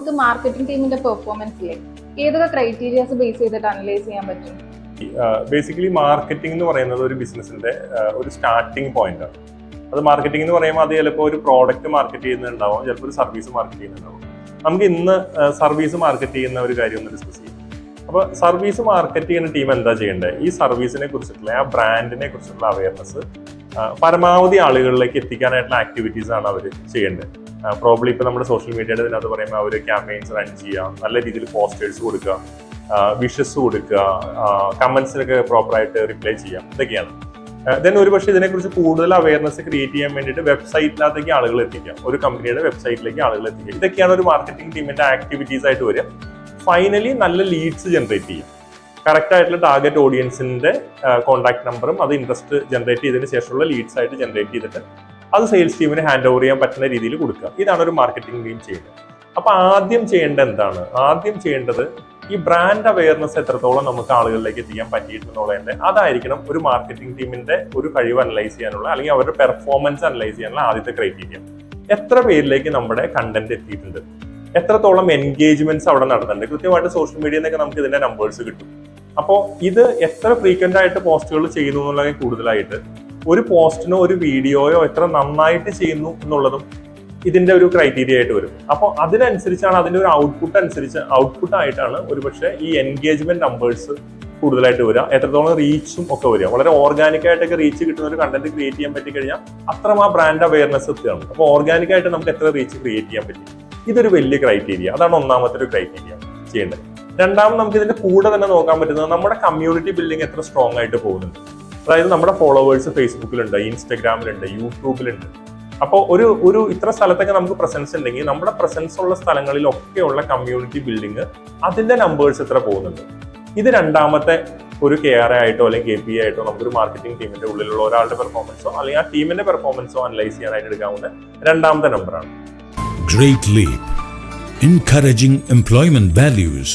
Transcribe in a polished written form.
നമുക്ക് മാർക്കറ്റിംഗ് ടീമിന്റെ പെർഫോമൻസിലെ ഏതൊക്കെ ക്രൈറ്റീരിയാസ് ബേസ് ചെയ്തിട്ട് അനലൈസ് ചെയ്യാൻ പറ്റും? ബേസിക്കലി മാർക്കറ്റിംഗ് എന്ന് പറയുന്നത് ഒരു ബിസിനസിന്റെ ഒരു സ്റ്റാർട്ടിംഗ് പോയിന്റ് ആണ്. അത് മാർക്കറ്റിംഗ് എന്ന് പറയുമ്പോൾ അത് ചിലപ്പോൾ ഒരു പ്രോഡക്റ്റ് മാർക്കറ്റ് ചെയ്യുന്നുണ്ടാവും, ചിലപ്പോൾ ഒരു സർവീസ് മാർക്കറ്റ് ചെയ്യുന്നുണ്ടാവും. നമുക്ക് ഇന്ന് സർവീസ് മാർക്കറ്റ് ചെയ്യുന്ന ഒരു കാര്യം ഒന്ന് ഡിസ്കസ് ചെയ്യാം. അപ്പോൾ സർവീസ് മാർക്കറ്റ് ചെയ്യുന്ന ടീം എന്താ ചെയ്യേണ്ടത്? ഈ സർവീസിനെ കുറിച്ചിട്ടുള്ള ആ ബ്രാൻഡിനെ കുറിച്ചുള്ള അവയർനെസ് പരമാവധി ആളുകളിലേക്ക് എത്തിക്കാനായിട്ടുള്ള ആക്ടിവിറ്റീസ് ആണ് അവർ ചെയ്യേണ്ടത്. പ്രോബ്ലി ഇപ്പോൾ നമ്മുടെ സോഷ്യൽ മീഡിയയുടെ ഇതിനകത്ത് പറയുമ്പോൾ അവർ ക്യാമ്പയിൻസ് റൺ ചെയ്യുക, നല്ല രീതിയിൽ പോസ്റ്റേഴ്സ് കൊടുക്കുക, വിഷസ് കൊടുക്കുക, കമന്റ്സിനൊക്കെ പ്രോപ്പറായിട്ട് റിപ്ലൈ ചെയ്യാം, ഇതൊക്കെയാണ്. ദെൻ ഒരുപക്ഷെ ഇതിനെക്കുറിച്ച് കൂടുതൽ അവയർനെസ് ക്രിയേറ്റ് ചെയ്യാൻ വേണ്ടിയിട്ട് വെബ്സൈറ്റിനകത്തേക്ക് ആളുകൾ എത്തിക്കാം, ഒരു കമ്പനിയുടെ വെബ്സൈറ്റിലേക്ക് ആളുകൾ എത്തിക്കുക. ഇതൊക്കെയാണ് ഒരു മാർക്കറ്റിംഗ് ടീമിന്റെ ആക്ടിവിറ്റീസ് ആയിട്ട് വരിക. ഫൈനലി നല്ല ലീഡ്സ് ജനറേറ്റ് ചെയ്യും, കറക്റ്റ് ആയിട്ടുള്ള ടാർഗറ്റ് ഓഡിയൻസിന്റെ കോൺടാക്ട് നമ്പറും അത് ഇൻട്രസ്റ്റ് ജനറേറ്റ് ചെയ്തതിന് ശേഷമുള്ള ലീഡ്സ് ആയിട്ട് ജനറേറ്റ് ചെയ്തിട്ട് അത് സെയിൽസ് ടീമിന് ഹാൻഡ് ഓവർ ചെയ്യാൻ പറ്റുന്ന രീതിയിൽ കൊടുക്കുക. ഇതാണ് ഒരു മാർക്കറ്റിംഗ് ടീം ചെയ്യുന്നത്. അപ്പൊ ആദ്യം ചെയ്യേണ്ടത് എന്താണ്? ആദ്യം ചെയ്യേണ്ടത് ഈ ബ്രാൻഡ് അവയർനെസ് എത്രത്തോളം നമുക്ക് ആളുകളിലേക്ക് എത്തിക്കാൻ പറ്റിയിട്ടുള്ളതിന്റെ അതായിരിക്കണം ഒരു മാർക്കറ്റിംഗ് ടീമിന്റെ ഒരു കഴിവ് അനലൈസ് ചെയ്യാനുള്ള, അല്ലെങ്കിൽ അവരുടെ പെർഫോമൻസ് അനലൈസ് ചെയ്യാനുള്ള ആദ്യത്തെ ക്രൈറ്റീരിയ. എത്ര പേരിലേക്ക് നമ്മുടെ കണ്ടന്റ് എത്തിയിട്ടുണ്ട്, എത്രത്തോളം എൻഗേജ്മെന്റ്സ് അവിടെ നടത്തുന്നുണ്ട്. കൃത്യമായിട്ട് സോഷ്യൽ മീഡിയയിൽ നിന്നൊക്കെ നമുക്ക് ഇതിന്റെ നമ്പേഴ്സ് കിട്ടും. അപ്പോൾ ഇത് എത്ര ഫ്രീക്വന്റ് ആയിട്ട് പോസ്റ്റുകൾ ചെയ്യുന്നു എന്നുള്ളതിൽ കൂടുതലായിട്ട് ഒരു പോസ്റ്റിനോ ഒരു വീഡിയോയോ എത്ര നന്നായിട്ട് ചെയ്യുന്നു എന്നുള്ളതും ഇതിന്റെ ഒരു ക്രൈറ്റീരിയ ആയിട്ട് വരും. അപ്പോൾ അതിനനുസരിച്ചാണ് അതിന്റെ ഒരു ഔട്ട്പുട്ട് ആയിട്ടാണ് ഒരുപക്ഷെ ഈ എൻഗേജ്മെന്റ് നമ്പേഴ്സ് കൂടുതലായിട്ട് വരിക, എത്രത്തോളം റീച്ചും ഒക്കെ വരിക. വളരെ ഓർഗാനിക് ആയിട്ടൊക്കെ റീച്ച് കിട്ടുന്ന ഒരു കണ്ടന്റ് ക്രിയേറ്റ് ചെയ്യാൻ പറ്റി കഴിഞ്ഞാൽ അത്രമാ ബ്രാൻഡ് അവയർനെസ് എത്തുകയാണ്. അപ്പോൾ ഓർഗാനിക് ആയിട്ട് നമുക്ക് എത്ര റീച്ച് ക്രിയേറ്റ് ചെയ്യാൻ പറ്റും, ഇതൊരു വലിയ ക്രൈറ്റീരിയ. അതാണ് ഒന്നാമത്തെ ഒരു ക്രൈറ്റീരിയ ചെയ്യേണ്ടത്. രണ്ടാമത് നമുക്ക് ഇതിന്റെ കൂടെ തന്നെ നോക്കാൻ പറ്റുന്നത് നമ്മുടെ കമ്മ്യൂണിറ്റി ബിൽഡിംഗ് എത്ര സ്ട്രോങ് ആയിട്ട് പോകുന്നുണ്ട്. അതായത് നമ്മുടെ ഫോളോവേഴ്സ് ഫേസ്ബുക്കിലുണ്ട്, ഇൻസ്റ്റഗ്രാമിലുണ്ട്, യൂട്യൂബിലുണ്ട്. അപ്പോൾ ഒരു ഇത്ര സ്ഥലത്തൊക്കെ നമുക്ക് പ്രസൻസ് ഉണ്ടെങ്കിൽ നമ്മുടെ പ്രസൻസ് ഉള്ള സ്ഥലങ്ങളിലൊക്കെയുള്ള കമ്മ്യൂണിറ്റി ബിൽഡിംഗ് അതിന്റെ നമ്പേഴ്സ് എത്ര പോകുന്നുണ്ട്. ഇത് രണ്ടാമത്തെ ഒരു KRA ആയിട്ടോ അല്ലെങ്കിൽ KPI ആയിട്ടോ നമുക്കൊരു മാർക്കറ്റിംഗ് ടീമിന്റെ ഉള്ളിലുള്ള ഒരാളുടെ പെർഫോമൻസോ അല്ലെങ്കിൽ ആ ടീമിന്റെ പെർഫോമൻസോ അനലൈസ് ചെയ്യാനായിട്ട് എടുക്കാവുന്ന രണ്ടാമത്തെ നമ്പറാണ്. Great Leap, encouraging employment values.